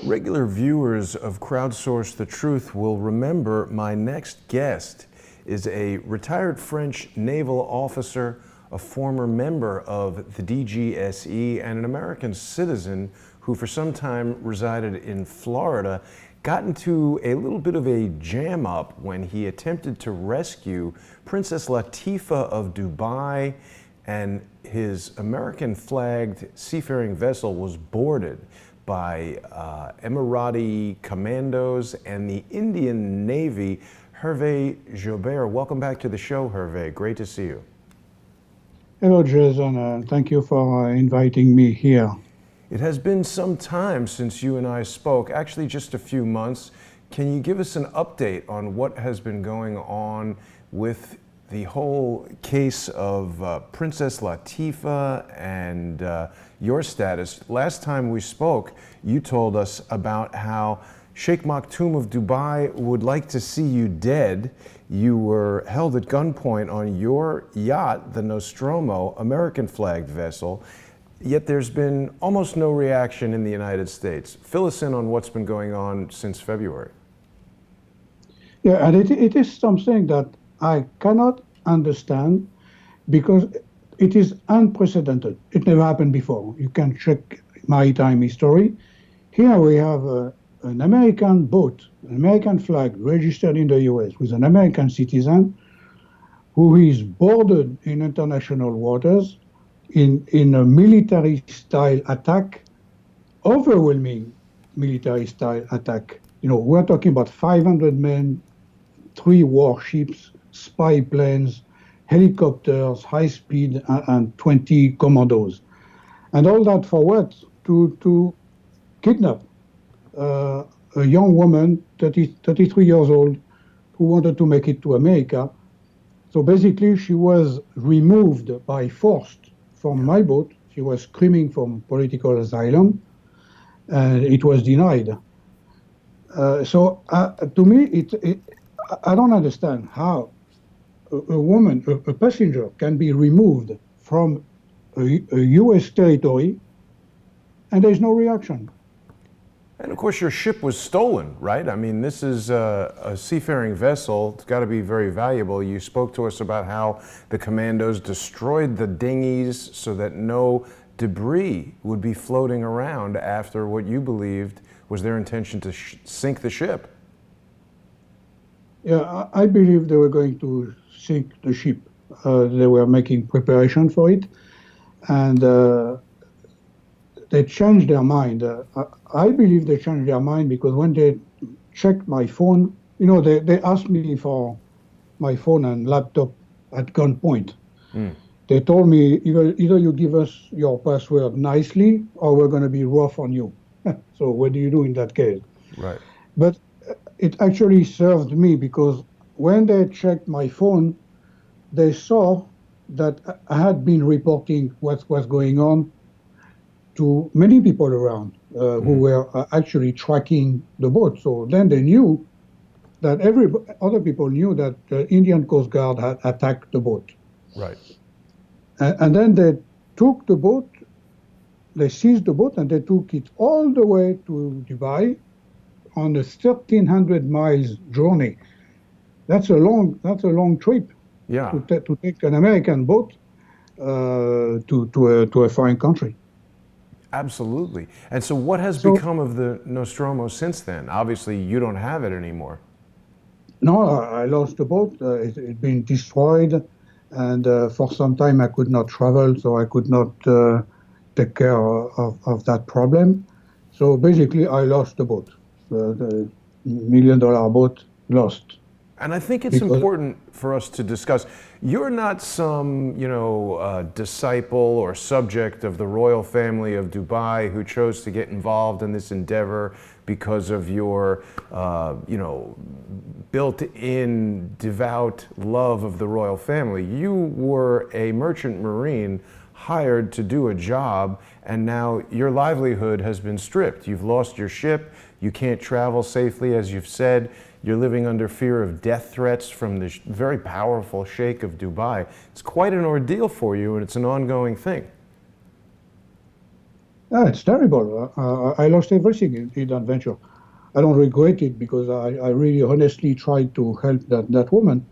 Regular viewers of Crowdsource The Truth will remember my next guest is a retired French naval officer, a former member of the DGSE, and an American citizen who for some time resided in Florida, got into a little bit of a jam-up when he attempted to rescue Princess Latifa of Dubai, and his American-flagged seafaring vessel was boarded by Emirati commandos and the Indian Navy. Hervé Jaubert, welcome back to the show, Hervé. Great to see you. Hello, Jason. Thank you for inviting me here. It has been some time since you and I spoke, actually just a few months. Can you give us an update on what has been going on with the whole case of Princess Latifa and your status? Last time we spoke, you told us about how Sheikh Maktoum of Dubai would like to see you dead. You were held at gunpoint on your yacht, the Nostromo, American-flagged vessel, yet there's been almost no reaction in the United States. Fill us in on what's been going on since February. Yeah, and it is something that I cannot understand because it is unprecedented. It never happened before. You can check maritime history. Here we have an American boat, an American flag registered in the US with an American citizen who is boarded in international waters in a military-style attack, overwhelming military-style attack. You know, we're talking about 500 men, 3 warships, spy planes, helicopters, high speed, and 20 commandos. And all that for what? To kidnap a young woman, 33 years old, who wanted to make it to America. So basically, she was removed by force from my boat. She was screaming for political asylum, and it was denied. So to me, I don't understand how a woman, a passenger, can be removed from a U.S. territory and there's no reaction. And of course, your ship was stolen, right? I mean, this is a seafaring vessel. It's got to be very valuable. You spoke to us about how the commandos destroyed the dinghies so that no debris would be floating around after what you believed was their intention to sink the ship. Yeah, I believe they were going to sink the ship. They were making preparation for it, and they changed their mind. I believe they changed their mind because when they checked my phone, you know, they asked me for my phone and laptop at gunpoint. They told me, either you give us your password nicely or we're going to be rough on you. So what do you do in that case? Right. But it actually served me because when they checked my phone, they saw that I had been reporting what was going on to many people around who were actually tracking the boat. So then they knew that other people knew that the Indian Coast Guard had attacked the boat. Right. And then they took the boat, they seized the boat, and they took it all the way to Dubai on a 1,300 miles journey. That's a long trip. Yeah. To take an American boat to a foreign country. Absolutely. And so what has become of the Nostromo since then? Obviously, you don't have it anymore. No, I lost the boat. It had been destroyed, and for some time I could not travel, so I could not take care of that problem. So basically, I lost the boat. The $1 million boat lost. And I think it's important for us to discuss. You're not some, disciple or subject of the royal family of Dubai who chose to get involved in this endeavor because of your, built-in devout love of the royal family. You were a merchant marine hired to do a job, and now your livelihood has been stripped. You've lost your ship. You can't travel safely, as you've said. You're living under fear of death threats from the very powerful Sheikh of Dubai. It's quite an ordeal for you, and it's an ongoing thing. It's terrible. I lost everything in that venture. I don't regret it because I really honestly tried to help that woman,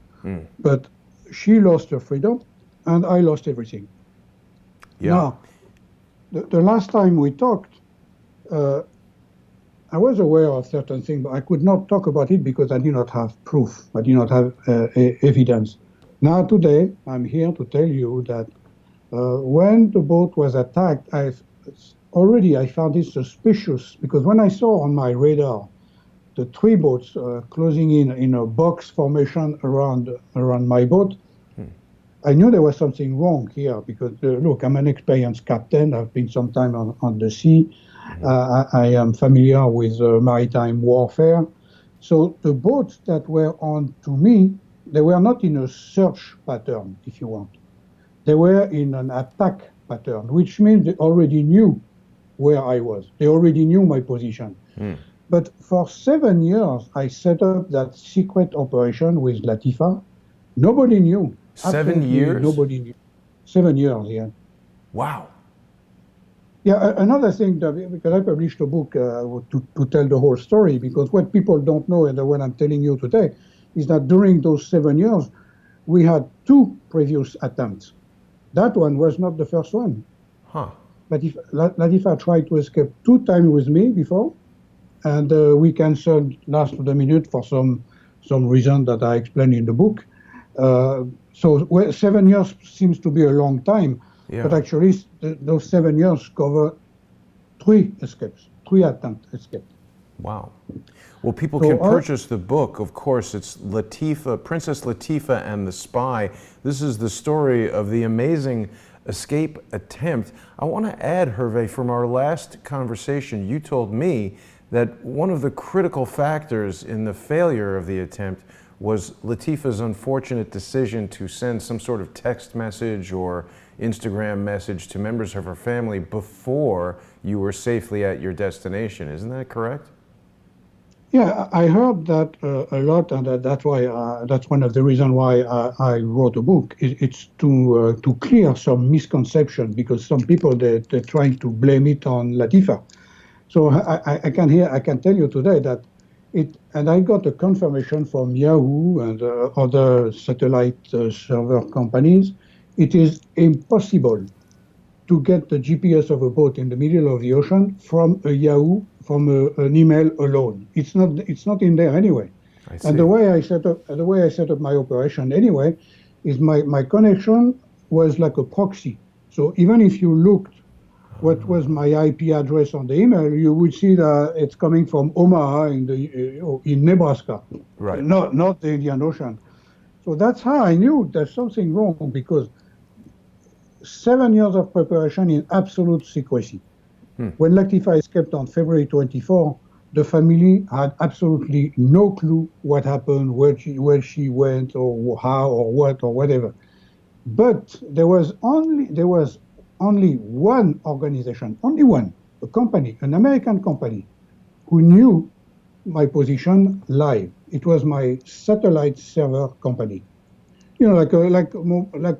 but she lost her freedom and I lost everything. Yeah. Now, the last time we talked, uh, I was aware of certain things, but I could not talk about it because I did not have proof. I did not have evidence. Now, today, I'm here to tell you that when the boat was attacked, I found it suspicious because when I saw on my radar the three boats closing in a box formation around my boat, I knew there was something wrong here because look, I'm an experienced captain. I've been some time on the sea. I am familiar with maritime warfare. So the boats that were on to me, they were not in a search pattern, if you want. They were in an attack pattern, which means they already knew where I was. They already knew my position. But for 7 years, I set up that secret operation with Latifa. Nobody knew. Seven Absolutely years? nobody knew. 7 years, yeah. Wow. Yeah, another thing, that, because I published a book to tell the whole story, because what people don't know, and what I'm telling you today, is that during those 7 years, we had two previous attempts. That one was not the first one. Huh. Latifa tried to escape 2 times with me before, and we canceled last of the minute for some reason that I explained in the book. So 7 years seems to be a long time, but Yeah. actually those 7 years cover three escapes, three attempt escapes. Wow. Well, people can So purchase the book. Of course, it's Latifa, Princess Latifa and the Spy. This is the story of the amazing escape attempt. I want to add, Hervé, from our last conversation, you told me that one of the critical factors in the failure of the attempt was Latifa's unfortunate decision to send some sort of text message or Instagram message to members of her family before you were safely at your destination. Isn't that correct? yeah, I heard that a lot, and that's why that's one of the reasons why I wrote a book. It's to clear some misconception because some people they're trying to blame it on Latifa. So I can tell you today that and I got a confirmation from Yahoo and other satellite server companies. It is impossible to get the GPS of a boat in the middle of the ocean from a Yahoo, from an email alone. It's not in there anyway. I And see. the way I set up my operation anyway is my connection was like a proxy. So even if you looked what was my IP address on the email, you would see that it's coming from Omaha in Nebraska, Right. not the Indian Ocean. So that's how I knew there's something wrong because 7 years of preparation in absolute secrecy. When Latifa escaped on February 24, the family had absolutely no clue what happened, where she went, or how, or what, or whatever. But there was only one organization, only one, a company, an American company, who knew my position live. It was my satellite server company. Like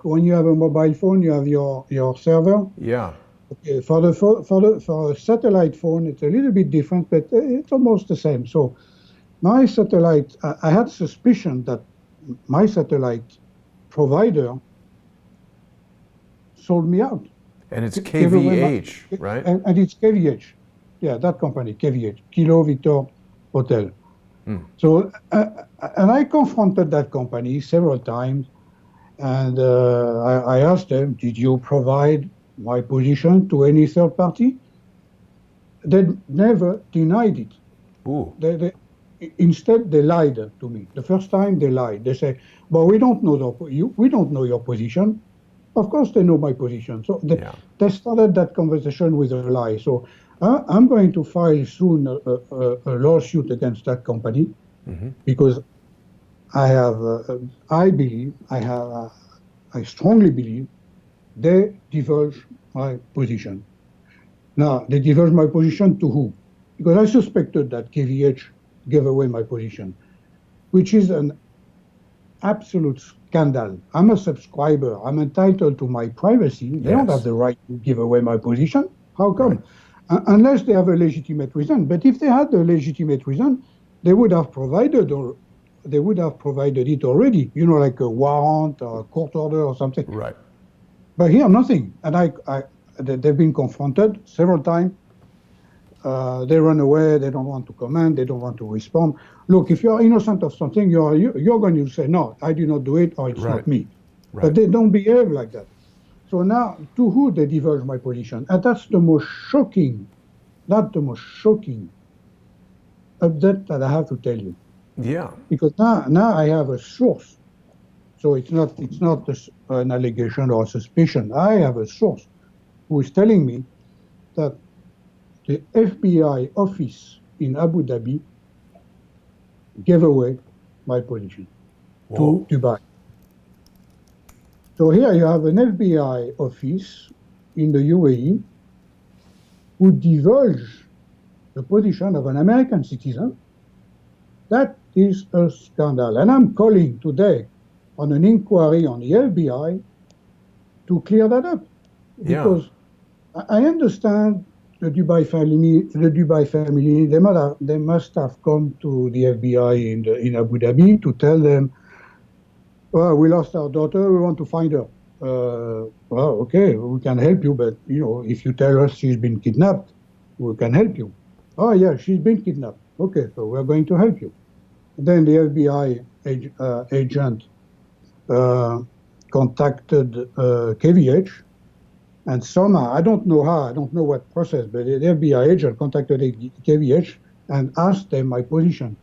when you have a mobile phone, you have your server. Yeah. Okay, for a satellite phone, it's a little bit different, but it's almost the same. So my satellite, I had suspicion that my satellite provider sold me out, And it's gave away my, KVH, right? and it's KVH. Yeah, that company, KVH, Kilo Victor Hotel. So, and I confronted that company several times, and I asked them, "Did you provide my position to any third party?" They never denied it. Ooh. Instead, they lied to me. The first time they lied. They say, "But we don't know your position." Of course, they know my position. So Yeah. they started that conversation with a lie. So I'm going to file soon a lawsuit against that company because I have, I believe, I strongly believe they divulge my position. Now, they divulge my position to who? Because I suspected that KVH gave away my position, which is an absolute scandal. I'm a subscriber. I'm entitled to my privacy. They don't have Yes. the right to give away my position. How come? Right. Unless they have a legitimate reason. But if they had a legitimate reason, they would have provided it already. Like a warrant or a court order or something. Right. But here, nothing. And they've been confronted several times. They run away. They don't want to comment. They don't want to respond. Look, if you're innocent of something, you're going to say, no, I did not do it, or it's Right. not me. Right. But they don't behave like that. So now, to who they divulge my position? And that's the most shocking update that I have to tell you. Yeah. Because now I have a source. So it's not an allegation or a suspicion. I have a source who is telling me that the FBI office in Abu Dhabi gave away my position to Dubai. So here you have an FBI office in the UAE who divulged the position of an American citizen. That is a scandal. And I'm calling today on an inquiry on the FBI to clear that up. Because I understand the Dubai family, they must have come to the FBI in Abu Dhabi to tell them, well, we lost our daughter, we want to find her. Well, okay, we can help you, but if you tell us she's been kidnapped, we can help you. Oh yeah, she's been kidnapped. Okay, so we're going to help you. Then the FBI agent contacted KVH, and somehow, I don't know how, I don't know what process, but the FBI agent contacted KVH and asked them my position.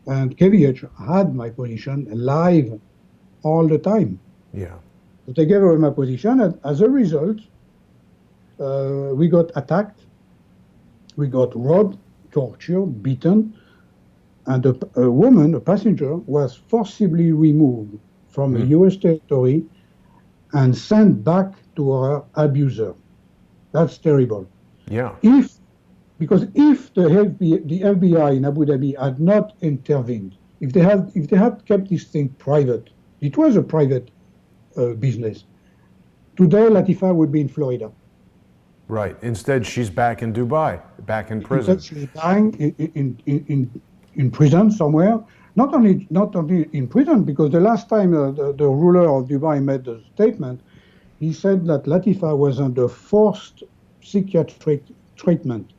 And KVH had my position live all the time. Yeah. So they gave away my position, and as a result, we got attacked, we got robbed, tortured, beaten, and a woman, a passenger, was forcibly removed from a U.S. territory and sent back to her abuser. That's terrible. Yeah. Because if the FBI in Abu Dhabi had not intervened, if they had kept this thing private, it was a private business. Today, Latifa would be in Florida. Right. Instead, she's back in Dubai, back in prison. Instead, she's dying in prison somewhere. Not only in prison, because the last time the ruler of Dubai made the statement, he said that Latifa was under forced psychiatric treatment.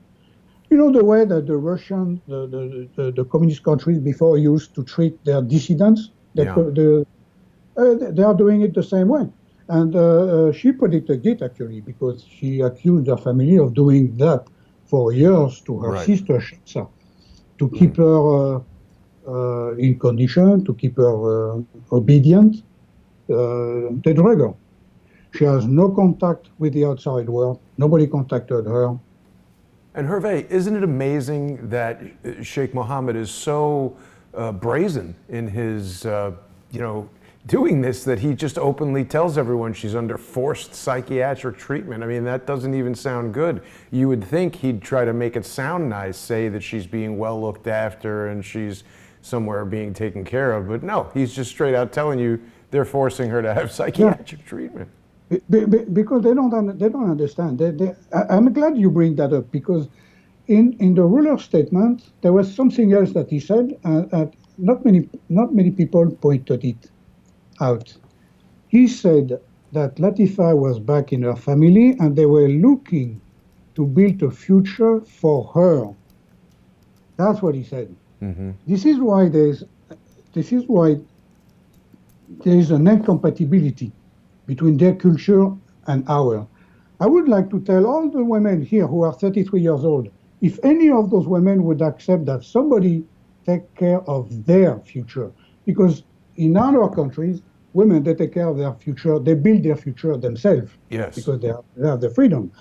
You know the way that the Russian, the communist countries before used to treat their dissidents? They are doing it the same way. And she predicted it, actually, because she accused her family of doing that for years to her sister, Shamsa, to keep her in condition, to keep her obedient. They drag her. She has no contact with the outside world. Nobody contacted her. And Hervé, isn't it amazing that Sheikh Mohammed is so brazen in his, doing this, that he just openly tells everyone she's under forced psychiatric treatment? I mean, that doesn't even sound good. You would think he'd try to make it sound nice, say that she's being well looked after and she's somewhere being taken care of. But no, he's just straight out telling you they're forcing her to have psychiatric treatment. Because they don't understand. I'm glad you bring that up, because in the ruler's statement there was something else that he said. Not many people pointed it out. He said that Latifa was back in her family and they were looking to build a future for her. That's what he said. Mm-hmm. This is why there is an incompatibility between their culture and ours. I would like to tell all the women here who are 33 years old, if any of those women would accept that somebody take care of their future, because in other countries, women, they take care of their future, they build their future themselves, yes, because they have the freedom.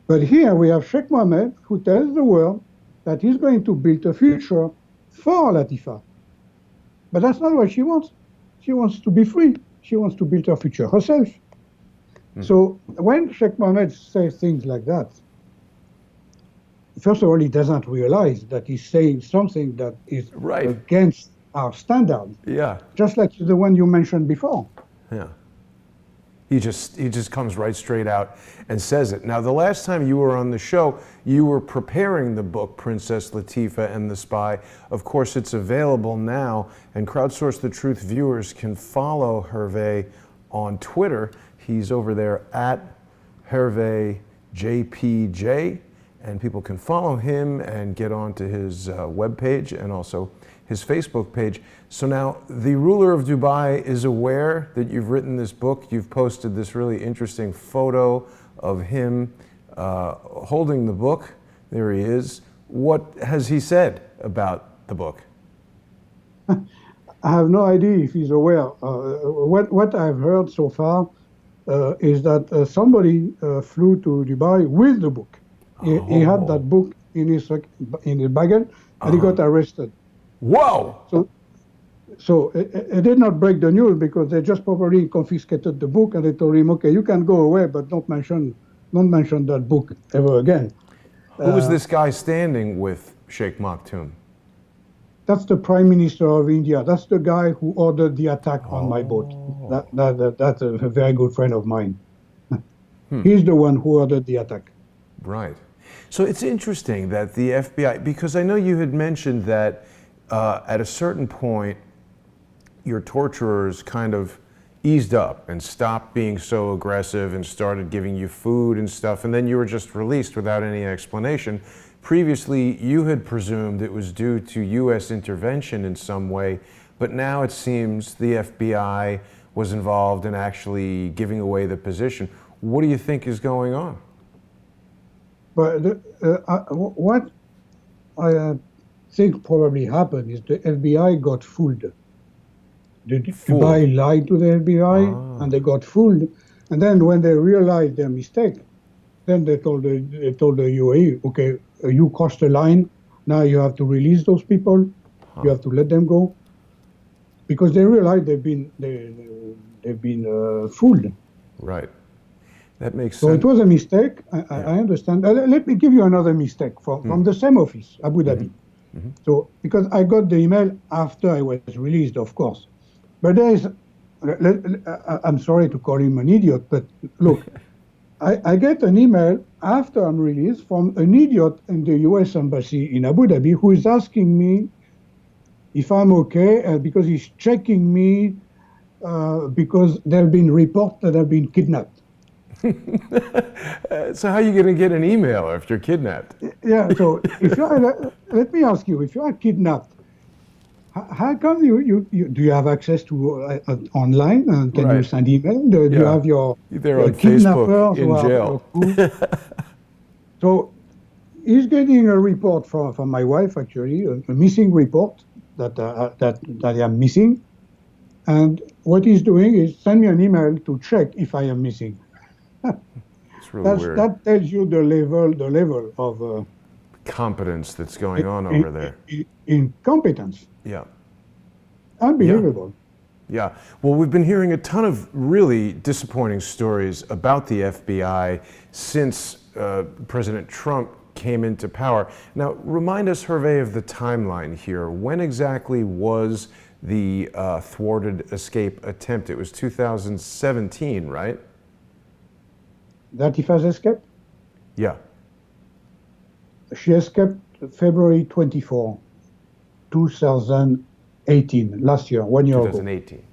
But here we have Sheikh Mohammed who tells the world that he's going to build a future for Latifa. But that's not what she wants. She wants to be free. She wants to build her future herself. So when Sheikh Mohammed says things like that, first of all, he doesn't realize that he's saying something that is against our standards. Yeah. Just like the one you mentioned before. Yeah. He just comes right straight out and says it. Now, the last time you were on the show, you were preparing the book, Princess Latifa and the Spy. Of course, it's available now, and Crowdsource the Truth viewers can follow Hervé on Twitter. He's over there at Hervé JPJ, and people can follow him and get onto his webpage and also his Facebook page. So now the ruler of Dubai is aware that you've written this book. You've posted this really interesting photo of him holding the book. There he is. What has he said about the book? I have no idea if he's aware. What I've heard so far is that somebody flew to Dubai with the book. He had that book in his baggage, and he got arrested. Whoa! So it did not break the news because they just probably confiscated the book and they told him, okay, you can go away, but don't mention that book ever again. Who was this guy standing with Sheikh Maktoum? That's the Prime Minister of India. That's the guy who ordered the attack on my boat. That's a very good friend of mine. He's the one who ordered the attack. Right. So it's interesting that the FBI, because I know you had mentioned that at a certain point, your torturers kind of eased up and stopped being so aggressive and started giving you food and stuff, and then you were just released without any explanation. Previously, you had presumed it was due to U.S. intervention in some way, but now it seems the FBI was involved in actually giving away the position. What do you think is going on? But what I think probably happened is the FBI got fooled. Dubai lied to the FBI, and they got fooled. And then when they realized their mistake, then they told the UAE, okay, you crossed the line. Now you have to release those people. You have to let them go, because they realized they've been fooled. Right. That makes sense. So it was a mistake. I understand. Let me give you another mistake from the same office, Abu Dhabi. So because I got the email after I was released, of course. But there is, I'm sorry to call him an idiot, but look, I get an email after I'm released from an idiot in the US Embassy in Abu Dhabi who is asking me if I'm okay, because he's checking me because there have been reports that I've been kidnapped. So how are you going to get an email if you're kidnapped? Yeah, so if you are, let me ask you, if you are kidnapped, how come do you have access to online? And can you send email? Do you have your Facebook in jail? So he's getting a report from my wife, actually, a missing report that I am missing. And what he's doing is send me an email to check if I am missing. It's really weird. That tells you the level of competence that's going on over there. Incompetence. Yeah. Unbelievable. Yeah. Well, we've been hearing a ton of really disappointing stories about the FBI since President Trump came into power. Now, remind us, Hervé, of the timeline here. When exactly was the thwarted escape attempt? It was 2017, right? Latifa's escape? Yeah. She escaped February 24, 2018, last year, 1 year ago. 2018.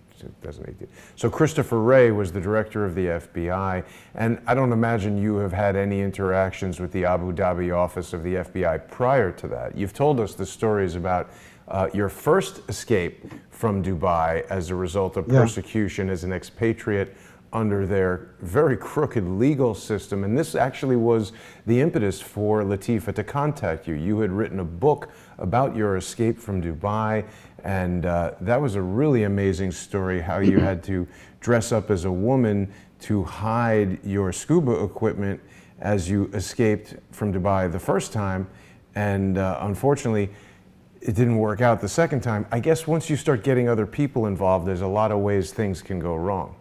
So Christopher Wray was the director of the FBI, and I don't imagine you have had any interactions with the Abu Dhabi office of the FBI prior to that. You've told us the stories about your first escape from Dubai as a result of persecution as an expatriate under their very crooked legal system. And this actually was the impetus for Latifa to contact you. You had written a book about your escape from Dubai, and that was a really amazing story, how you had to dress up as a woman to hide your scuba equipment as you escaped from Dubai the first time. And unfortunately, it didn't work out the second time. I guess once you start getting other people involved, there's a lot of ways things can go wrong.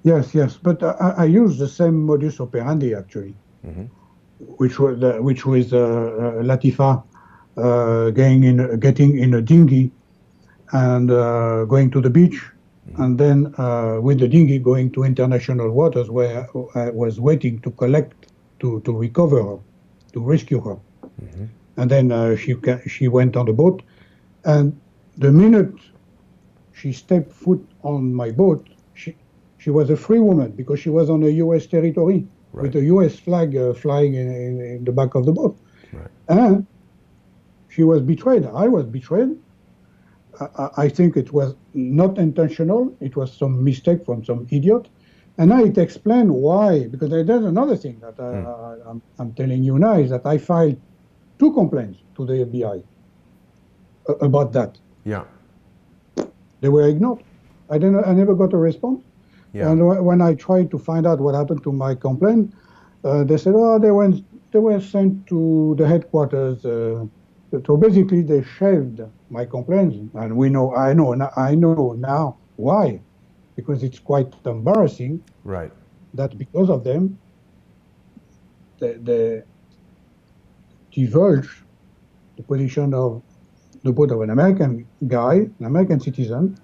Yes, but I used the same modus operandi, actually, which was Latifa getting in a dinghy and going to the beach and then with the dinghy going to international waters where I was waiting to collect, to recover her, to rescue her. And then she went on the boat, and the minute she stepped foot on my boat, she was a free woman because she was on a U.S. territory with a U.S. flag flying in the back of the boat. Right. And she was betrayed. I was betrayed. I think it was not intentional. It was some mistake from some idiot. And now it explains why, because there's another thing that I'm telling you now is that I filed 2 complaints to the FBI about that. Yeah. They were ignored. I never got a response. Yeah. And when I tried to find out what happened to my complaint, they said, "Oh, they were sent to the headquarters." So basically, they shelved my complaints, and I know now why, because it's quite embarrassing. Right. That because of them, they divulged the position of the boat of an American guy, an American citizen,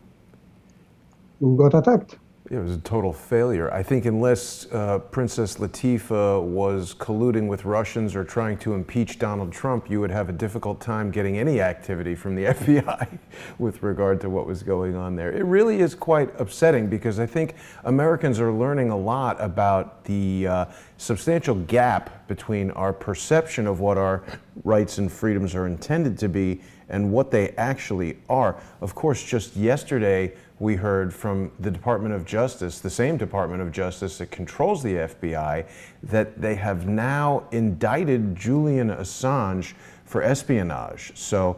who got attacked. It was a total failure. I think unless Princess Latifa was colluding with Russians or trying to impeach Donald Trump, you would have a difficult time getting any activity from the FBI with regard to what was going on there. It really is quite upsetting because I think Americans are learning a lot about the substantial gap between our perception of what our rights and freedoms are intended to be and what they actually are. Of course, just yesterday, we heard from the Department of Justice, the same Department of Justice that controls the FBI, that they have now indicted Julian Assange for espionage. So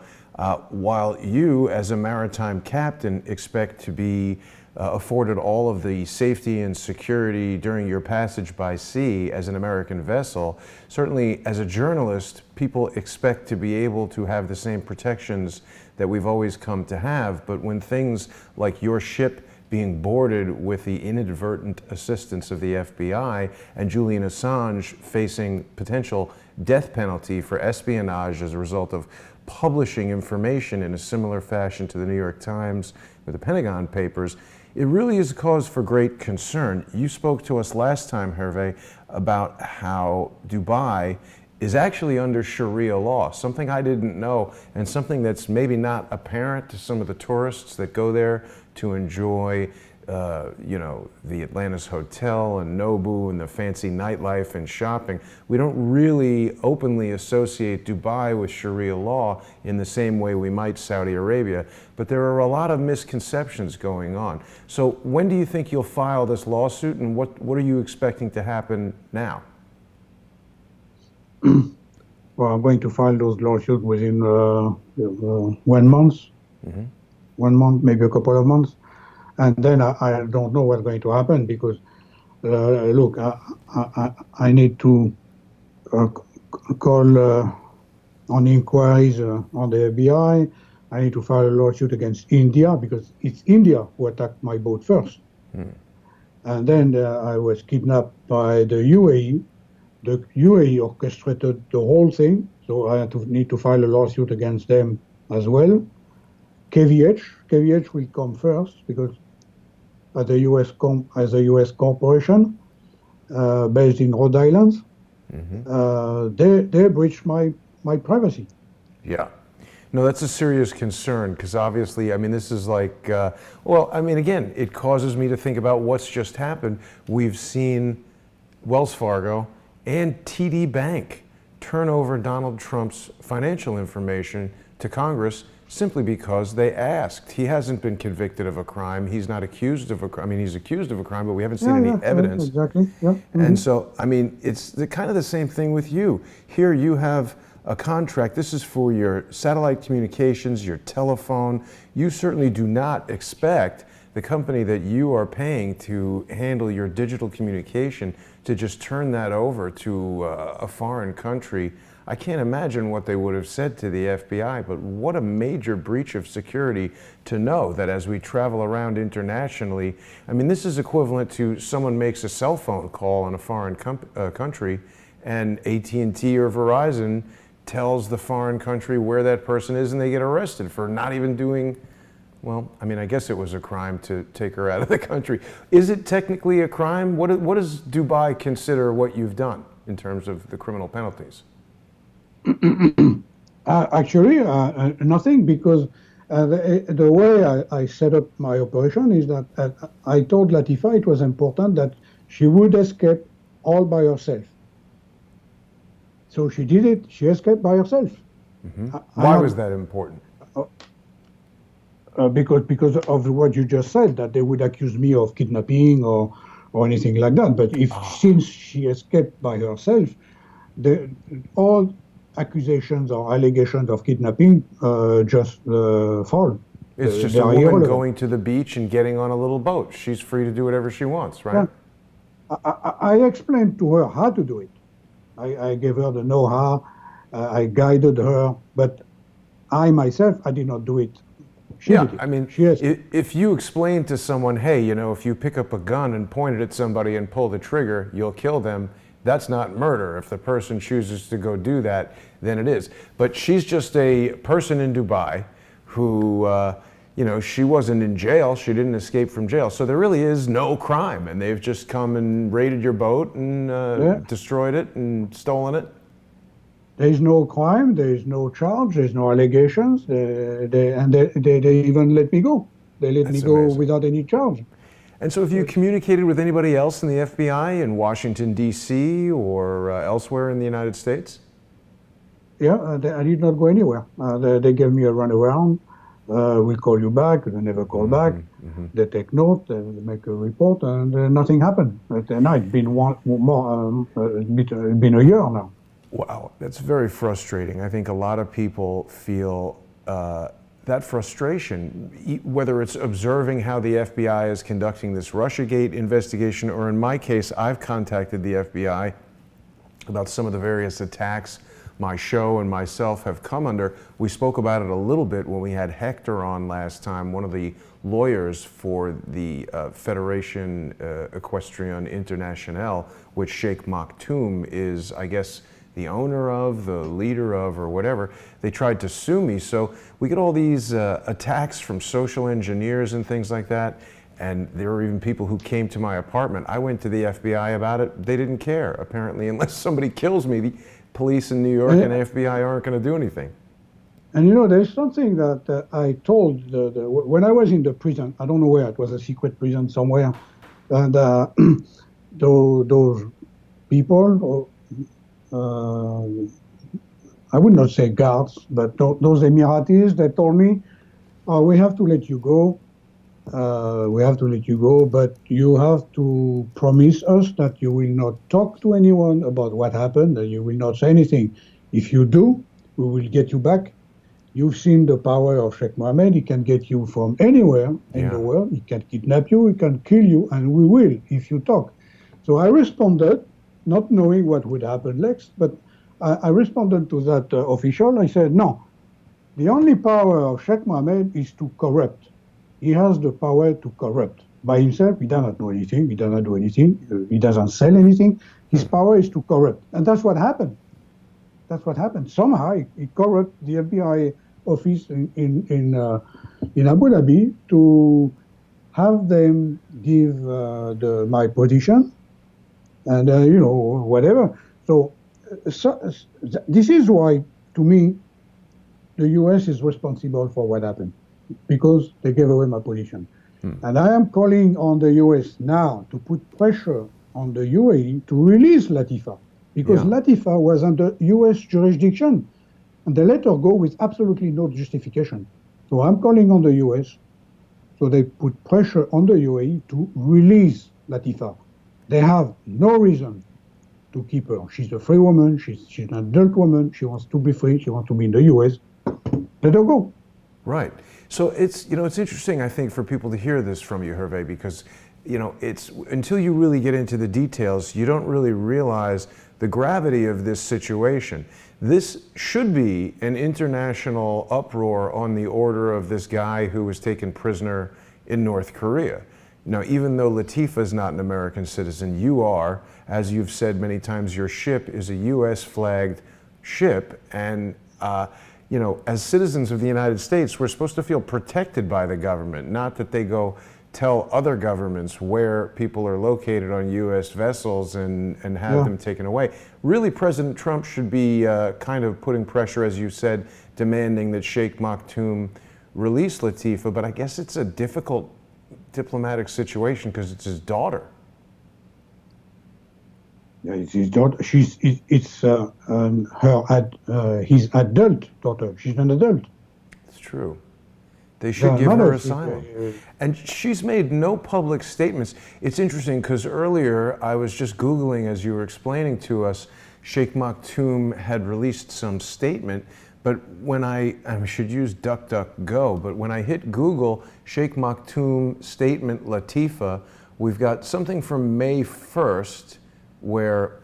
while you, as a maritime captain, expect to be afforded all of the safety and security during your passage by sea as an American vessel, certainly as a journalist, people expect to be able to have the same protections that we've always come to have. But when things like your ship being boarded with the inadvertent assistance of the FBI and Julian Assange facing potential death penalty for espionage as a result of publishing information in a similar fashion to the New York Times or the Pentagon Papers, it really is a cause for great concern. You spoke to us last time, Hervé, about how Dubai is actually under Sharia law, something I didn't know, and something that's maybe not apparent to some of the tourists that go there to enjoy the Atlantis Hotel and Nobu and the fancy nightlife and shopping. We don't really openly associate Dubai with Sharia law in the same way we might Saudi Arabia, but there are a lot of misconceptions going on. So when do you think you'll file this lawsuit, and what are you expecting to happen now? Well, I'm going to file those lawsuits within 1 month, 1 month, maybe a couple of months. And then I don't know what's going to happen because, look, I need to call on inquiries on the FBI. I need to file a lawsuit against India because it's India who attacked my boat first. And then I was kidnapped by the UAE. The UAE orchestrated the whole thing, so I need to file a lawsuit against them as well. KVH will come first because as a U.S. corporation based in Rhode Island, they breached my privacy. Yeah. No, that's a serious concern because obviously, I mean, this is like, again, it causes me to think about what's just happened. We've seen Wells Fargo and TD Bank turn over Donald Trump's financial information to Congress simply because they asked. He hasn't been convicted of a crime. He's not accused of a crime. I mean, he's accused of a crime, but we haven't seen any evidence. Exactly. Yeah. And so, I mean, it's kind of the same thing with you. Here you have a contract. This is for your satellite communications, your telephone. You certainly do not expect the company that you are paying to handle your digital communication to just turn that over to a foreign country. I can't imagine what they would have said to the FBI, but what a major breach of security to know that as we travel around internationally, I mean, this is equivalent to someone makes a cell phone call in a foreign country and AT&T or Verizon tells the foreign country where that person is and they get arrested for not even doing Well, I mean, I guess it was a crime to take her out of the country. Is it technically a crime? What does Dubai consider what you've done in terms of the criminal penalties? Actually, nothing, because the way I set up my operation is that I told Latifa it was important that she would escape all by herself. So she did it. She escaped by herself. Why was that important? Because of what you just said, that they would accuse me of kidnapping or anything like that. But since she escaped by herself, all accusations or allegations of kidnapping just fall. It's just a woman going to the beach and getting on a little boat. She's free to do whatever she wants, right? Yeah. I explained to her how to do it. I gave her the know-how. I guided her, but I myself, I did not do it. She did it. I mean, She if you explain to someone, hey, you know, if you pick up a gun and point it at somebody and pull the trigger, you'll kill them, that's not murder. If the person chooses to go do that, then it is. But she's just a person in Dubai who, you know, she wasn't in jail. She didn't escape from jail. So there really is no crime. And they've just come and raided your boat and destroyed it and stolen it. There is no crime, there is no charge, there is no allegations, they even let me go. They let me go without any charge. And so have you communicated with anybody else in the FBI in Washington, D.C. or elsewhere in the United States? Yeah, I did not go anywhere. They gave me a runaround. We'll call you back. They never call back. They take note, they make a report, and nothing happened. And it's been been a year now. Wow, that's very frustrating. I think a lot of people feel that frustration, whether it's observing how the FBI is conducting this Russiagate investigation, or in my case, I've contacted the FBI about some of the various attacks my show and myself have come under. We spoke about it a little bit when we had Hector on last time, one of the lawyers for the Federation Equestrian Internationale, which Sheikh Maktoum is, I guess, the owner of, the leader of, or whatever. They tried to sue me. So we get all these attacks from social engineers and things like that. And there were even people who came to my apartment. I went to the FBI about it. They didn't care, apparently. Unless somebody kills me, the police in New York and FBI aren't going to do anything. And you know, there's something that I told when I was in the prison. I don't know where. It was a secret prison somewhere. And those people, I would not say guards, but those Emiratis, they told me, we have to let you go. We have to let you go, but you have to promise us that you will not talk to anyone about what happened, and you will not say anything. If you do, we will get you back. You've seen the power of Sheikh Mohammed. He can get you from anywhere in the world. He can kidnap you, he can kill you, and we will if you talk. So I responded, not knowing what would happen next, but I responded to that official. I said, no, the only power of Sheikh Mohammed is to corrupt. He has the power to corrupt. By himself, he does not know anything, he does not do anything, he doesn't sell anything. His power is to corrupt. And that's what happened. That's what happened. Somehow he corrupted the FBI office in Abu Dhabi to have them give my position and, you know, whatever. So this is why, to me, the US is responsible for what happened, because they gave away my position. And I am calling on the US now to put pressure on the UAE to release Latifa, because Latifa was under US jurisdiction, and they let her go with absolutely no justification. So I'm calling on the US, so they put pressure on the UAE to release Latifa. They have no reason to keep her. She's a free woman, she's an adult woman, she wants to be free, she wants to be in the US. Let her go. Right. So it's, you know, it's interesting, I think, for people to hear this from you, Hervé, because, you know, it's until you really get into the details, you don't really realize the gravity of this situation. This should be an international uproar on the order of this guy who was taken prisoner in North Korea. Now, even though Latifa is not an American citizen, you are. As you've said many times, your ship is a US flagged ship, and you know, as citizens of the United States, we're supposed to feel protected by the government, not that they go tell other governments where people are located on U.S. vessels and have them taken away. Really, President Trump should be kind of putting pressure, as you said, demanding that Sheikh Maktoum release Latifa, but I guess it's a difficult diplomatic situation because it's his daughter. Yeah, it's his daughter. His adult daughter. She's an adult. It's true. They should give her asylum. Uh, And she's made no public statements. It's interesting because earlier I was just Googling as you were explaining to us, Sheikh Maktoum had released some statement, but when I should use DuckDuckGo, but when I hit Google, Sheikh Maktoum statement Latifa, we've got something from May 1st where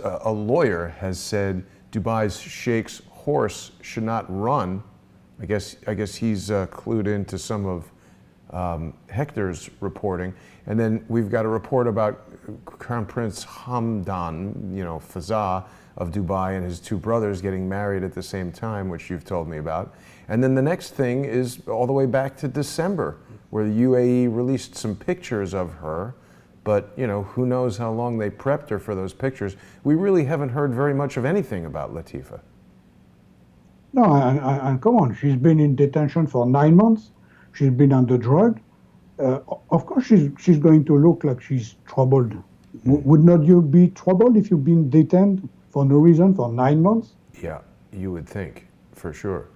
a lawyer has said Dubai's Sheikh's horse should not run. I guess he's clued into some of Hector's reporting. And then we've got a report about Crown Prince Hamdan, you know, Faza of Dubai and his two brothers getting married at the same time, which you've told me about. And then the next thing is all the way back to December, where the UAE released some pictures of her, but, you know, who knows how long they prepped her for those pictures. We really haven't heard very much of anything about Latifa. No, and come on, she's been in detention for 9 months. She's been under drug. Of course, she's going to look like she's troubled. Would not you be troubled if you've been detained for no reason for 9 months? Yeah, you would think, for sure.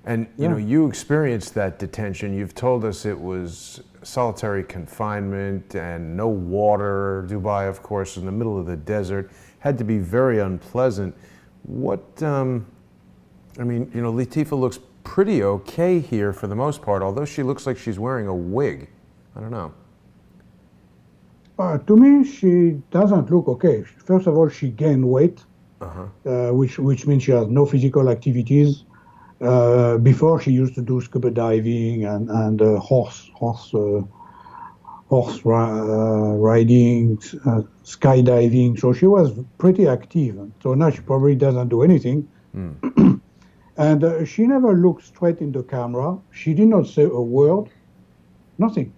And, you know, you experienced that detention. You've told us it was solitary confinement and no water. Dubai, of course, in the middle of the desert. Had to be very unpleasant. What, I mean, you know, Latifa looks pretty okay here for the most part, although she looks like she's wearing a wig. I don't know. To me, she doesn't look okay. First of all, she gained weight, which means she has no physical activities. Before, she used to do scuba diving and horse riding, skydiving. So she was pretty active. So now she probably doesn't do anything. And she never looked straight in the camera. She did not say a word, nothing.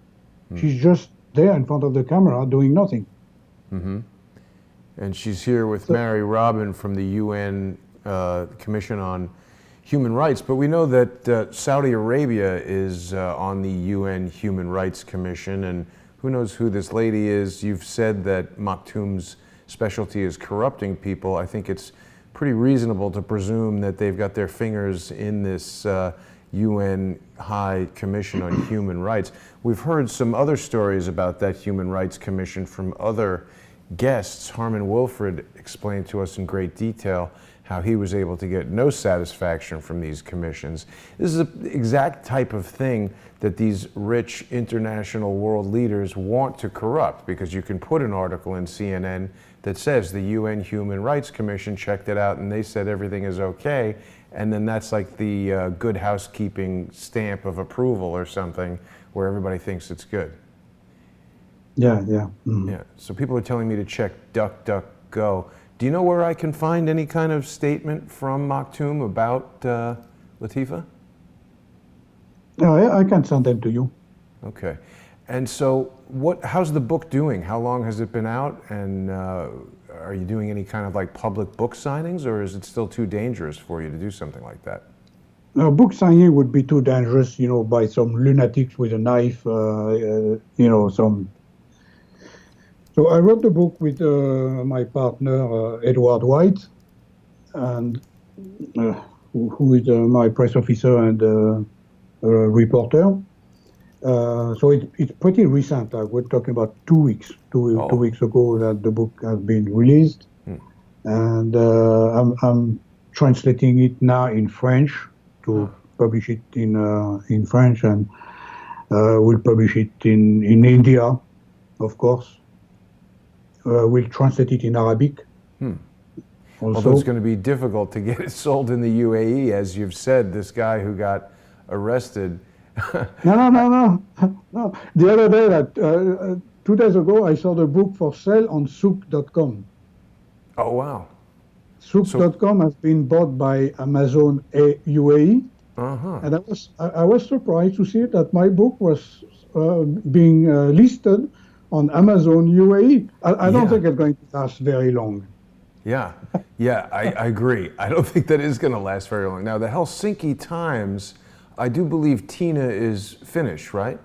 She's just there in front of the camera doing nothing. And she's here with Mary Robin from the UN Commission on Human Rights, but we know that Saudi Arabia is on the UN Human Rights Commission, and who knows who this lady is. You've said that Maktoum's specialty is corrupting people. I think it's pretty reasonable to presume that they've got their fingers in this UN High Commission on Human Rights. We've heard some other stories about that Human Rights Commission from other guests. Harmon Wilfred explained to us in great detail how he was able to get no satisfaction from these commissions. This is the exact type of thing that these rich international world leaders want to corrupt, because you can put an article in CNN that says the UN Human Rights Commission checked it out and they said everything is okay, and then that's like the good housekeeping stamp of approval or something where everybody thinks it's good. Yeah. Yeah, so people are telling me to check DuckDuckGo. Do you know where I can find any kind of statement from Maktoum about Latifa? No, I can send them to you. Okay. And so how's the book doing? How long has it been out? And are you doing any kind of like public book signings, or is it still too dangerous for you to do something like that? Book signing would be too dangerous, you know, by some lunatics with a knife, you know, some. So I wrote the book with my partner, Edward White, and who is my press officer and reporter. So it's pretty recent. Like we're talking about 2 weeks, two weeks ago that the book has been released. And I'm translating it now in French to publish it in French, and we'll publish it in India, of course. We'll translate it in Arabic. Although it's going to be difficult to get it sold in the UAE, as you've said, this guy who got arrested. No. The other day, 2 days ago, I saw the book for sale on souk.com. Oh, wow. So, Soup.com has been bought by Amazon UAE, uh-huh. and I was surprised to see that my book was being listed on Amazon UAE. I don't Yeah. think it's going to last very long. Yeah, yeah, I agree. I don't think that is going to last very long. Now, the Helsinki Times, I do believe Tina is Finnish, right?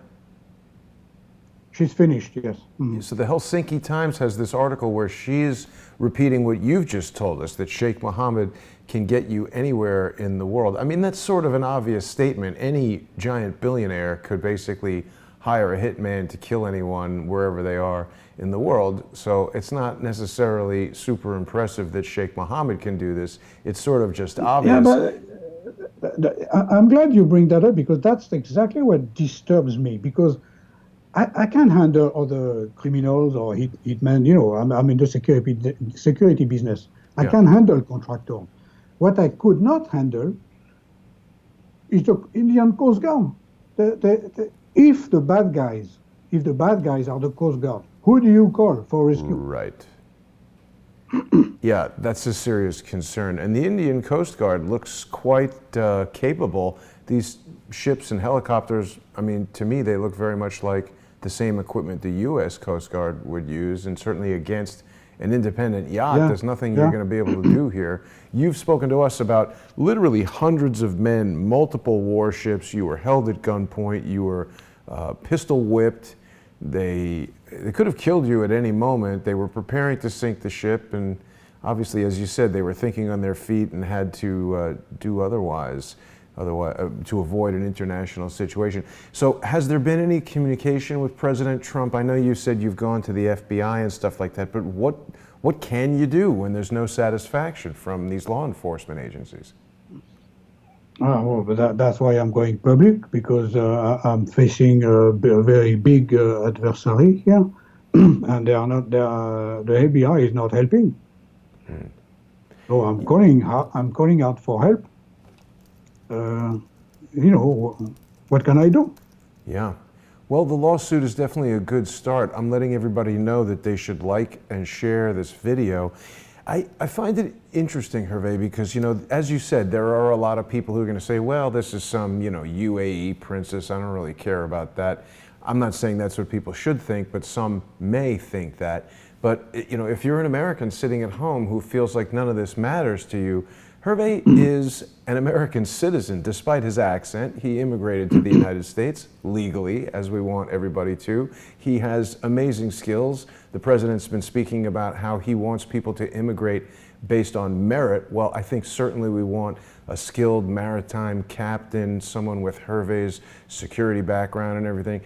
She's finished, yes. Mhm. So the Helsinki Times has this article where she's repeating what you've just told us, that Sheikh Mohammed can get you anywhere in the world. I mean, that's sort of an obvious statement. Any giant billionaire could basically hire a hitman to kill anyone wherever they are in the world. So it's not necessarily super impressive that Sheikh Mohammed can do this. It's sort of just Yeah, obvious. but I'm glad you bring that up because that's exactly what disturbs me. Because I can handle other criminals or hitmen. You know, I'm in the security business. I Yeah. can handle contractor. What I could not handle is the Indian Coast Guard. If the bad guys are the Coast Guard, who do you call for rescue? Right. Yeah, that's a serious concern. And the Indian Coast Guard looks quite capable. These ships and helicopters, I mean, to me, they look very much like the same equipment the U.S. Coast Guard would use, and certainly against an independent yacht, Yeah, there's nothing you're yeah. going to be able to do here. You've spoken to us about literally hundreds of men, multiple warships. You were held at gunpoint. You were pistol whipped. They could have killed you at any moment. They were preparing to sink the ship, and obviously, as you said, they were thinking on their feet and had to do otherwise to avoid an international situation. So has there been any communication with President Trump? I know you said you've gone to the FBI and stuff like that, but what can you do when there's no satisfaction from these law enforcement agencies? Well, but that's why I'm going public because I'm facing a very big adversary here, and they are not. The FBI is not helping. So I'm calling out for help. Uh, you know, what can I do? Yeah. Well, the lawsuit is definitely a good start. I'm letting everybody know that they should like and share this video. I find it interesting, Hervé, because, you know, as you said, there are a lot of people who are going to say, well, this is some, you know, UAE princess. I don't really care about that. I'm not saying that's what people should think, but some may think that. But, you know, if you're an American sitting at home who feels like none of this matters to you, Hervé is an American citizen. Despite his accent, he immigrated to the United States legally, as we want everybody to. He has amazing skills. The president's been speaking about how he wants people to immigrate based on merit. Well, I think certainly we want a skilled maritime captain, someone with Hervé's security background and everything.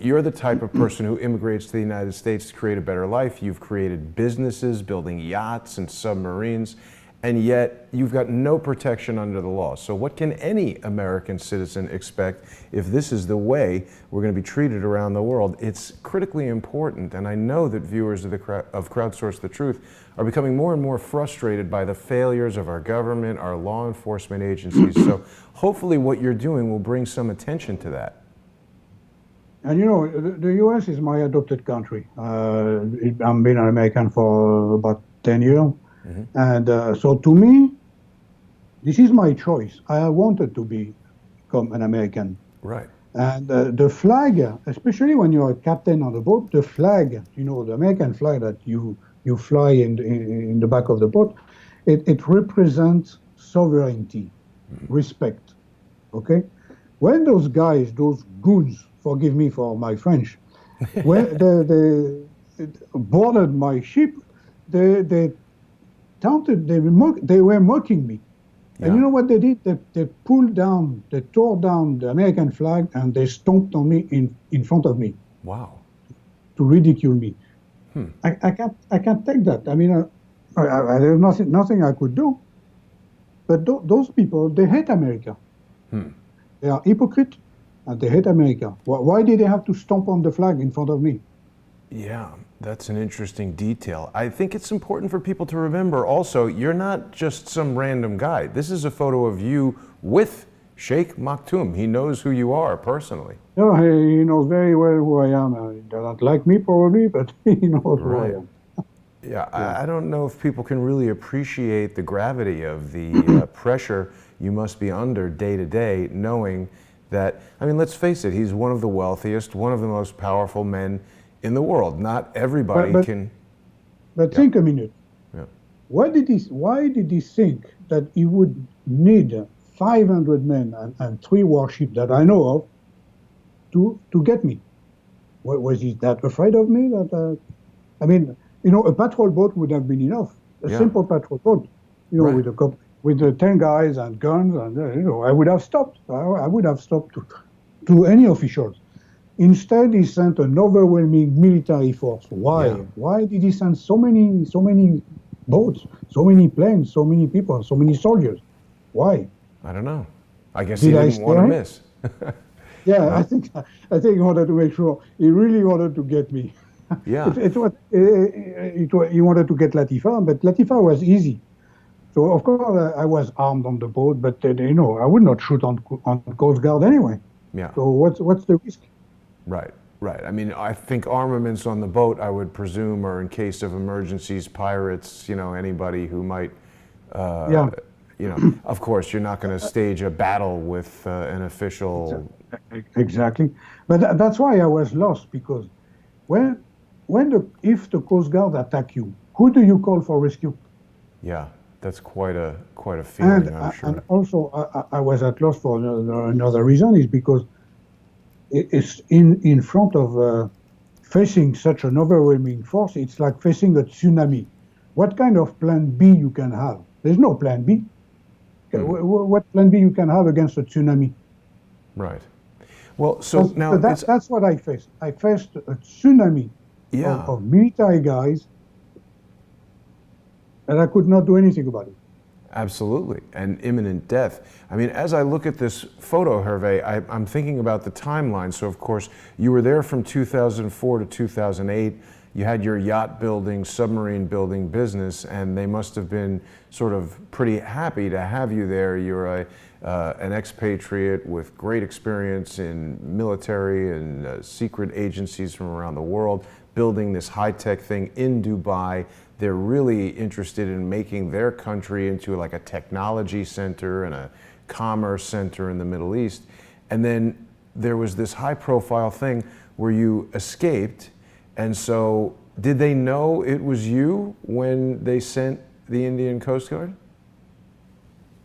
You're the type of person who immigrates to the United States to create a better life. You've created businesses, building yachts and submarines, and yet you've got no protection under the law. So what can any American citizen expect if this is the way we're going to be treated around the world? It's critically important, and I know that viewers of Crowdsource the Truth are becoming more and more frustrated by the failures of our government, our law enforcement agencies. So hopefully what you're doing will bring some attention to that. And you know, the U.S. is my adopted country. I've been an American for about 10 years. And so to me, this is my choice. I wanted to become an American. Right. And the flag, especially when you're a captain on the boat, the flag, you know, the American flag that you fly in the back of the boat, it represents sovereignty, respect. Okay? When those guys, those goons, forgive me for my French, when they boarded my ship, they were mocking me. Yeah. And you know what they did? They tore down the American flag and they stomped on me in front of me. Wow. To ridicule me. I can't take that. I mean, there's nothing I could do. But those people, they hate America. They are hypocrite and they hate America. Why did they have to stomp on the flag in front of me? Yeah, that's an interesting detail. I think it's important for people to remember also, you're not just some random guy. This is a photo of you with Sheikh Maktoum. He knows who you are personally. No, he knows very well who I am. He doesn't like me probably, but he knows who I am. Yeah, Yeah. I don't know if people can really appreciate the gravity of the pressure you must be under day to day, knowing that, I mean, let's face it, he's one of the wealthiest, one of the most powerful men in the world. Not But everybody but can, but yeah, think a minute. yeah, Why did he think that he would need 500 men and three warships that I know of to get me? Was he that afraid of me? I mean, a patrol boat would have been enough. A yeah, simple patrol boat, right, with the 10 guys and guns, and I would have stopped. I would have stopped to any officials. Instead, he sent an overwhelming military force. yeah, Why? Why did he send so many boats, so many planes, so many people, so many soldiers? Why? I don't know. I guess he Did I didn't want to scare him? miss. Yeah, I No? think I think he wanted to make sure. He really wanted to get me. Yeah, He wanted to get Latifa, but Latifa was easy. So of course I was armed on the boat, but I would not shoot on Coast Guard anyway. yeah. So what's the risk? Right, right. I mean, I think armaments on the boat, I would presume, are in case of emergencies, pirates, anybody who might, uh, Yeah, of course, you're not going to stage a battle with an official. exactly. But that's why I was lost because when if the Coast Guard attack you, who do you call for rescue? Yeah, that's quite a And feeling, I'm and sure. also I was at loss for another reason is because it's in front of facing such an overwhelming force. It's like facing a tsunami. What kind of plan B you can have? There's no plan B. Okay, Hmm, what plan B you can have against a tsunami? right. Well, so So now it's, that's what I faced. I faced a tsunami yeah. of military guys, and I could not do anything about it. Absolutely, and imminent death. I mean, as I look at this photo, Hervé, I'm thinking about the timeline. So, of course, you were there from 2004 to 2008. You had your yacht building, submarine building business, and they must have been sort of pretty happy to have you there. You're an expatriate with great experience in military and secret agencies from around the world, building this high-tech thing in Dubai. They're really interested in making their country into like a technology center and a commerce center in the Middle East. And then there was this high profile thing where you escaped. And so did they know it was you when they sent the Indian Coast Guard?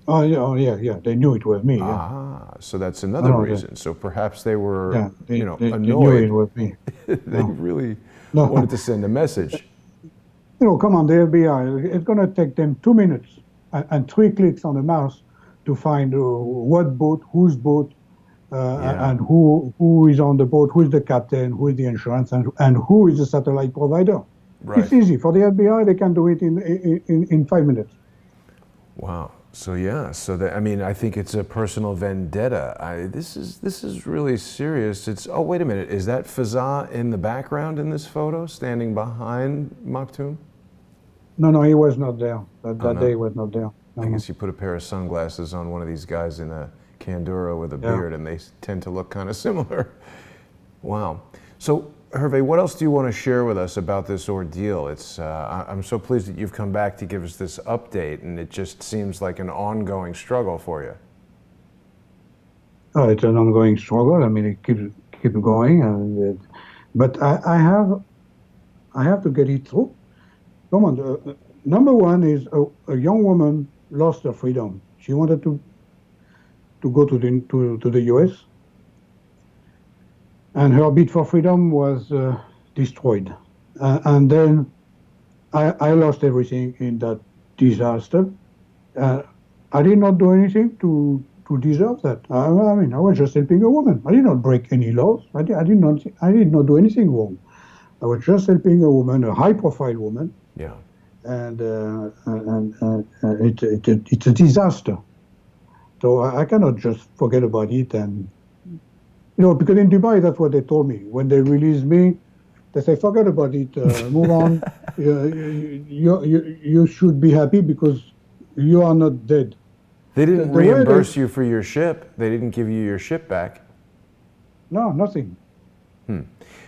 Oh yeah, yeah. They knew it was me. Yeah. Ah, so that's I another know reason. So perhaps they were, yeah, they knew it annoyed. was me. They No, really no. wanted to send a message. Come on, the FBI. It's going to take them 2 minutes and three clicks on the mouse to find what boat, whose boat, Yeah, and who is on the boat, who is the captain, who is the insurance, and who is the satellite provider. It's right. easy for the FBI. They can do it in 5 minutes. Wow. So yeah. So that, I mean, I think it's a personal vendetta. This is really serious. It's, oh, wait a minute. Is that Fazaa in the background in this photo, standing behind Maktoum? No, he was not there. Oh That day no. he was not there. No, I no. guess you put a pair of sunglasses on one of these guys in a Kandura with a Yeah. beard, and they tend to look kind of similar. Wow. So, Hervé, what else do you want to share with us about this ordeal? I'm so pleased that you've come back to give us this update, and it just seems like an ongoing struggle for you. Oh, it's an ongoing struggle. I mean, it keep going, but I have to get it through. Come on. Number one is a young woman lost her freedom. She wanted to go to the U.S. and her bid for freedom was destroyed. And then I lost everything in that disaster. Uh, I did not do anything to deserve that. I mean, I was just helping a woman. I did not break any laws. I did not do anything wrong. I was just helping a woman, a high-profile woman, Yeah. and it's a disaster. So I cannot just forget about it. And because in Dubai, that's what they told me when they released me. They say, forget about it, move on. You should be happy because you are not dead. They didn't The way reimburse you for your ship. They didn't give you your ship back. no, nothing.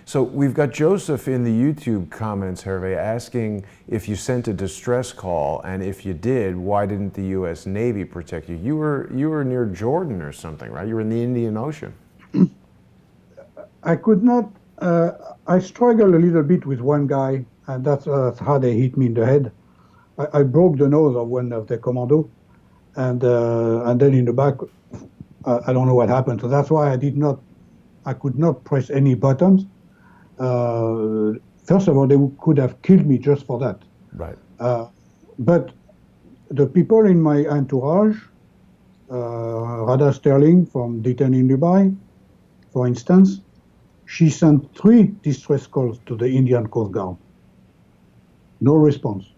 So we've got Joseph in the YouTube comments, Hervé, asking if you sent a distress call, and if you did, why didn't the U.S. Navy protect you? You were near Jordan or something, right? You were in the Indian Ocean. I could not. I struggled a little bit with one guy, and that's how they hit me in the head. I broke the nose of one of the commando, and then in the back, I don't know what happened. So that's why I could not press any buttons. First of all, they could have killed me just for that. Right. But the people in my entourage, Radha Sterling from detained in Dubai, for instance, she sent 3 distress calls to the Indian Coast Guard. No response.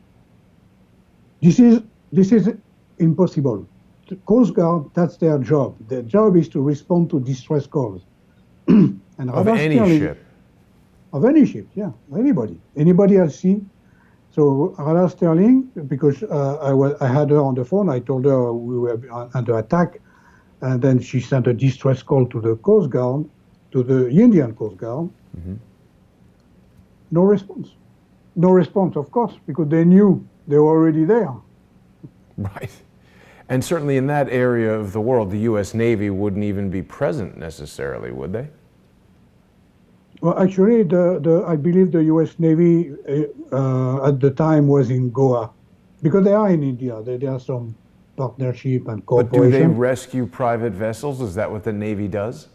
This is impossible. The Coast Guard, that's their job. Their job is to respond to distress calls. And Of any ship. Of any ship, yeah, anybody at sea. So Radha Sterling, because I had her on the phone, I told her we were under attack, and then she sent a distress call to the Coast Guard, to the Indian Coast Guard. Mm-hmm. No response. No response, of course, because they knew they were already there. Right. And certainly in that area of the world, the U.S. Navy wouldn't even be present necessarily, would they? Well, actually, I believe the U.S. Navy at the time was in Goa, because they are in India. There are some partnership and But cooperation. do they rescue private vessels? Is that what the Navy does?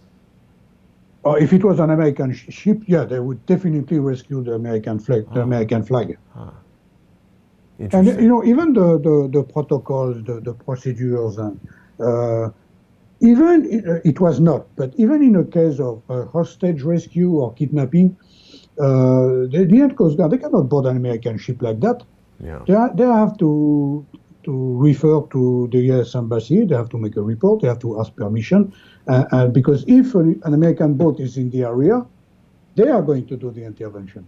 If it was an American ship, yeah, they would definitely rescue the American flag. The American flag. And Interesting. even the protocols, the procedures, and even it was not. But even in a case of hostage rescue or kidnapping, the Indian Coast Guard, they cannot board an American ship like that. Yeah. They have to refer to the U.S. Embassy. They have to make a report. They have to ask permission. Because if an American boat is in the area, they are going to do the intervention.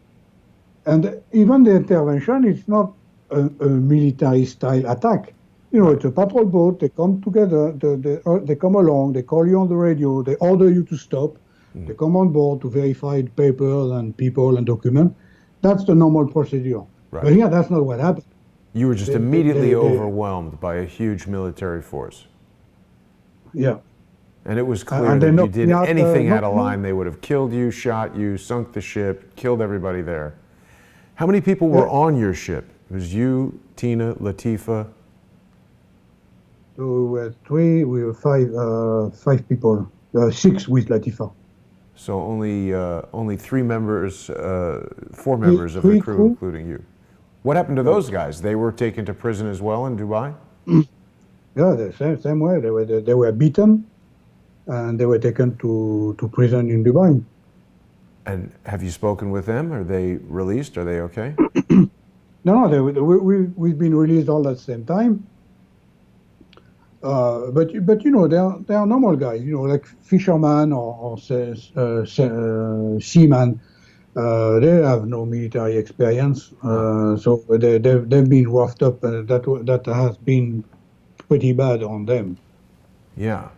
And even the intervention is not a military-style attack. It's a patrol boat. They come together. They come along. They call you on the radio. They order you to stop. They come on board to verify papers and people and documents. That's the normal procedure. Right. But here, that's not what happened. You were just immediately overwhelmed by a huge military force. Yeah. And it was clear that you did anything out of no. line, they would have killed you, shot you, sunk the ship, killed everybody there. How many people were on your ship? It was you, Tina, Latifa. So we were 5 people, 6 with Latifa. So only 3 members, 4 members of the crew, including you. What happened to those guys? They were taken to prison as well in Dubai? Yeah, the same way. They were beaten, and they were taken to prison in Dubai. And have you spoken with them? Are they released? Are they okay? No, we've been released all at the same time. But they are normal guys. Like fishermen or seamen. They have no military experience, so they've been roughed up, and that has been pretty bad on them. Yeah.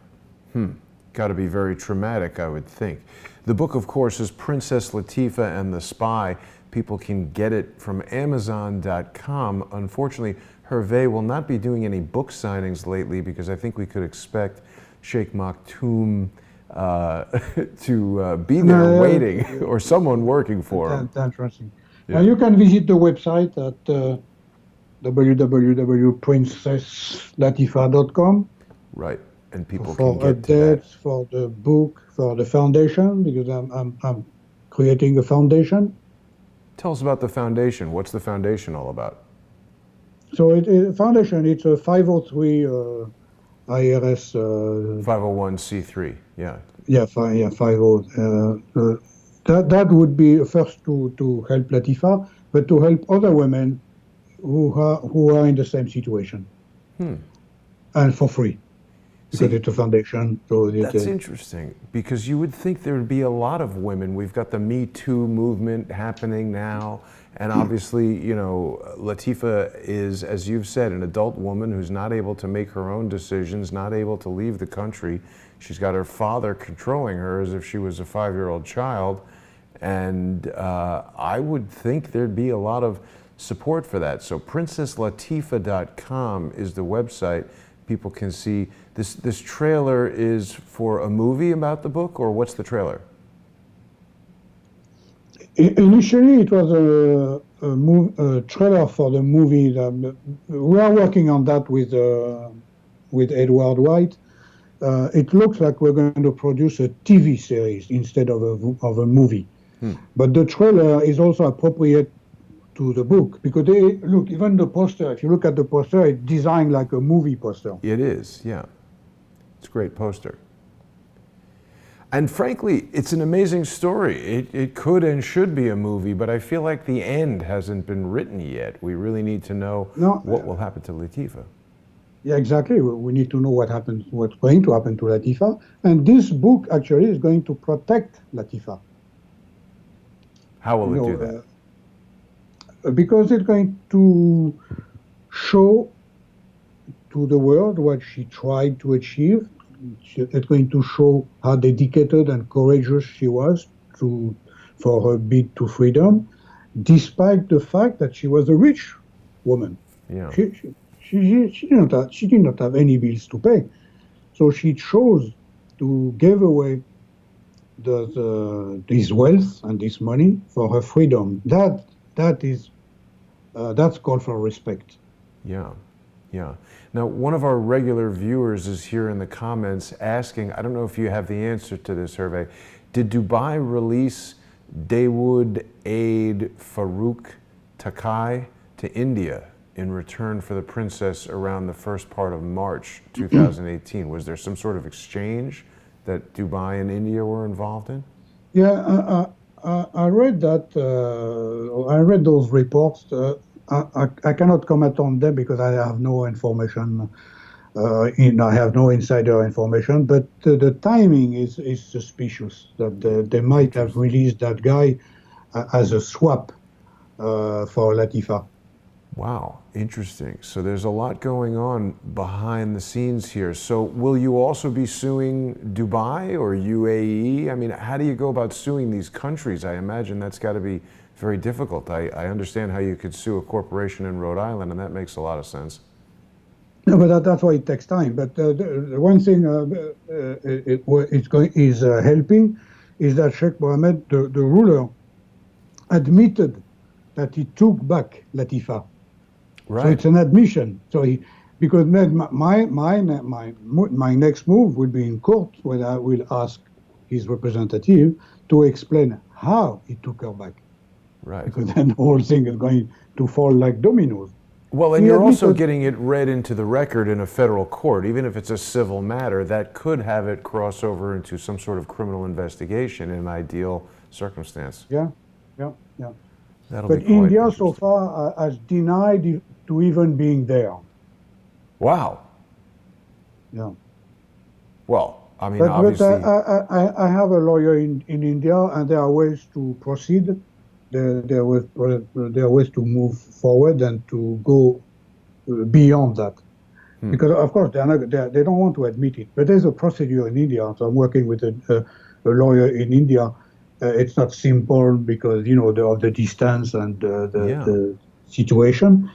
Got to be very traumatic, I would think. The book, of course, is Princess Latifa and the Spy. People can get it from Amazon.com. Unfortunately, Hervé will not be doing any book signings lately because I think we could expect Sheikh Maktoum to be there waiting, or someone working for him. That's interesting. Yeah. You can visit the website at www.princesslatifa.com. Right, and people for can get to that. updates, for the book, for the foundation, because I'm creating a foundation. Tell us about the foundation. What's the foundation all about? So foundation, it's a 503 IRS. 501c3, yeah. Yeah, 50. That would be first to help Latifa, but to help other women who are in the same situation, and for free, because it's a foundation. So that's interesting, because you would think there would be a lot of women. We've got the Me Too movement happening now, and obviously, Latifa is, as you've said, an adult woman who's not able to make her own decisions, not able to leave the country. She's got her father controlling her as if she was a 5-year-old child, And I would think there'd be a lot of support for that. So PrincessLatifa.com is the website. People can see this trailer is for a movie about the book, or what's the trailer? Initially, it was a trailer for the movie. We are working on that with Edward White. It looks like we're going to produce a TV series instead of a movie. But the trailer is also appropriate to the book, because look, even the poster, if you look at the poster, it's designed like a movie poster. It is, yeah. It's a great poster. And frankly, it's an amazing story. It could and should be a movie, but I feel like the end hasn't been written yet. We really need to know what will happen to Latifa. Yeah, exactly. We need to know what's going to happen to Latifa. And this book actually is going to protect Latifa. How will it do that? Because it's going to show to the world what she tried to achieve. It's going to show how dedicated and courageous she was for her bid to freedom, despite the fact that she was a rich woman. Yeah. She did not have any bills to pay, so she chose to give away this wealth and this money for her freedom. That's called for respect. Yeah, yeah. Now, one of our regular viewers is here in the comments asking, I don't know if you have the answer to this, Hervé, did Dubai release Dawood Aid Farouk Takai to India in return for the princess around the first part of March 2018? Was there some sort of exchange that Dubai and India were involved in? Yeah, I read that. I read those reports. I cannot comment on them because I have no information. I have no insider information. But the timing is suspicious. That they might have released that guy as a swap for Latifa. Wow, interesting. So there's a lot going on behind the scenes here. So will you also be suing Dubai or UAE? I mean, how do you go about suing these countries? I imagine that's got to be very difficult. I understand how you could sue a corporation in Rhode Island, and that makes a lot of sense. No, but that's why it takes time. But the one thing is helping is that Sheikh Mohammed, the ruler, admitted that he took back Latifa. Right. So it's an admission. So because my next move will be in court, where I will ask his representative to explain how he took her back. Right. Because then the whole thing is going to fall like dominoes. Well, and you're also getting it read into the record in a federal court. Even if it's a civil matter, that could have it cross over into some sort of criminal investigation in an ideal circumstance. Yeah. But India so far has denied to even being there. Wow. Yeah. Well, I mean, but obviously. I have a lawyer in India, and there are ways to proceed. There are ways to move forward and to go beyond that. Because, of course, they don't want to admit it. But there's a procedure in India. So I'm working with a lawyer in India. It's not simple because, of the distance and the situation.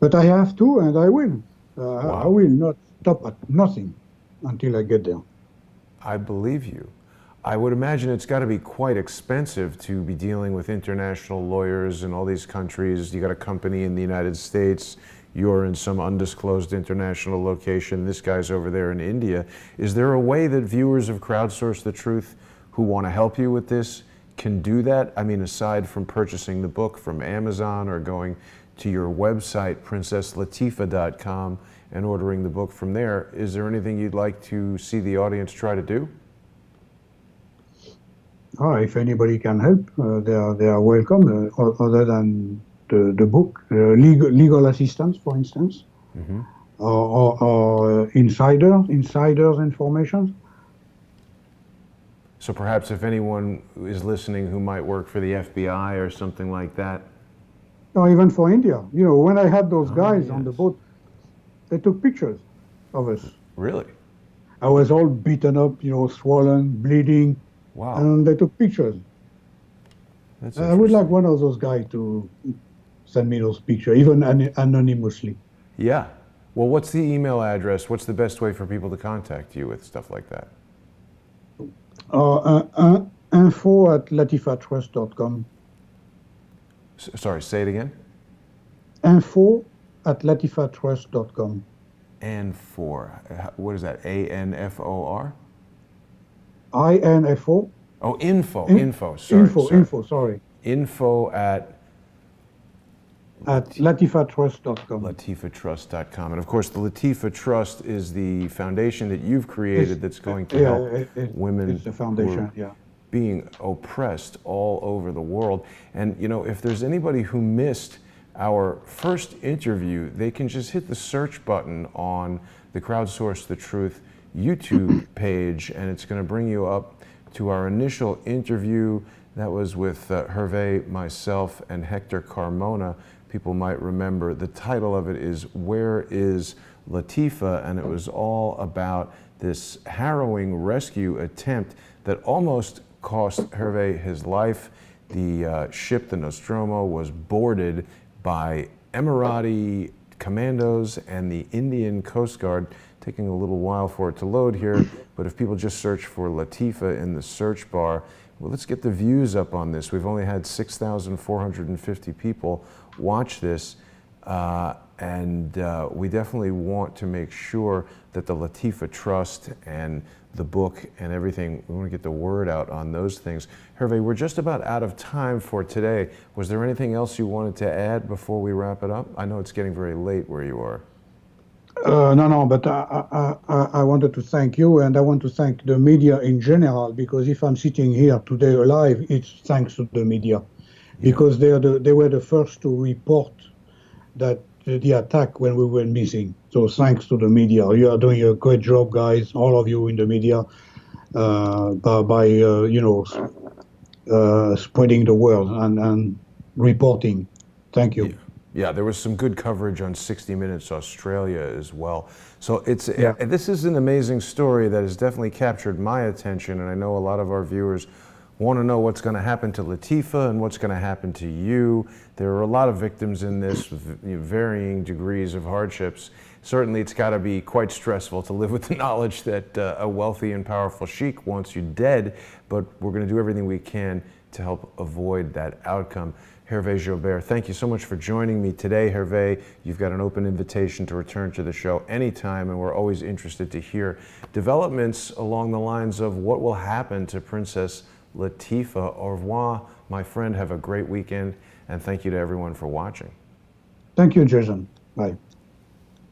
But I have to, and I will. Wow. I will not stop at nothing until I get there. I believe you. I would imagine it's got to be quite expensive to be dealing with international lawyers in all these countries. You got a company in the United States, you're in some undisclosed international location, this guy's over there in India. Is there a way that viewers of Crowdsource the Truth who want to help you with this can do that? I mean, aside from purchasing the book from Amazon or going to your website, PrincessLatifa.com, and ordering the book from there, is there anything you'd like to see the audience try to do? If anybody can help, they are welcome. Other than the book, legal assistance, for instance, or insiders information. So perhaps if anyone is listening who might work for the FBI or something like that. Or even for India. When I had those guys on the boat, they took pictures of us. Really? I was all beaten up, swollen, bleeding. Wow. And they took pictures. That's I would like interesting. one of those guys to send me those pictures, even anonymously. Yeah. Well, what's the email address? What's the best way for people to contact you with stuff like that? Info@latifatrust.com. Sorry, say it again. Info@latifatrust.com. And for, what is that? ANFOR? INFO. Oh, info, In, info. Sorry. sorry. Info at At latifatrust.com. latifatrust.com. And of course, the Latifa Trust is the foundation that you've It's, created that's going to yeah, help women it's the who are foundation, yeah. being oppressed all over the world. And you know, if there's anybody who missed our first interview, they can just hit the search button on the Crowdsource the Truth YouTube page, and it's going to bring you up to our initial interview. That was with Hervé, myself, and Hector Carmona. People might remember the title of it is Where is Latifa? And it was all about this harrowing rescue attempt that almost cost Hervé his life. The ship, the Nostromo, was boarded by Emirati commandos and the Indian Coast Guard, taking a little while for it to load here. But if people just search for Latifa in the search bar, well, let's get the views up on this. We've only had 6,450 people watch this, and we definitely want to make sure that the Latifa Trust and the book and everything, we want to get the word out on those things. Hervé, we're just about out of time for today. Was there anything else you wanted to add before we wrap it up? I know it's getting very late where you are. No, but I wanted to thank you, and I want to thank the media in general, because if I'm sitting here today alive, it's thanks to the media, Yeah. because they were the first to report that the attack when we were missing. So thanks to the media. You are doing a great job, guys, all of you in the media, by spreading the word and reporting. Thank Yeah. you. Yeah, there was some good coverage on 60 Minutes Australia as well. So Yeah. this is an amazing story that has definitely captured my attention, and I know a lot of our viewers want to know what's going to happen to Latifa and what's going to happen to you. There are a lot of victims in this with varying degrees of hardships. Certainly it's got to be quite stressful to live with the knowledge that a wealthy and powerful sheik wants you dead, but we're going to do everything we can to help avoid that outcome. Hervé Jaubert, thank you so much for joining me today. Hervé, you've got an open invitation to return to the show anytime, and we're always interested to hear developments along the lines of what will happen to Princess Latifa. Au revoir, my friend. Have a great weekend, and thank you to everyone for watching. Thank you, Jason. Bye.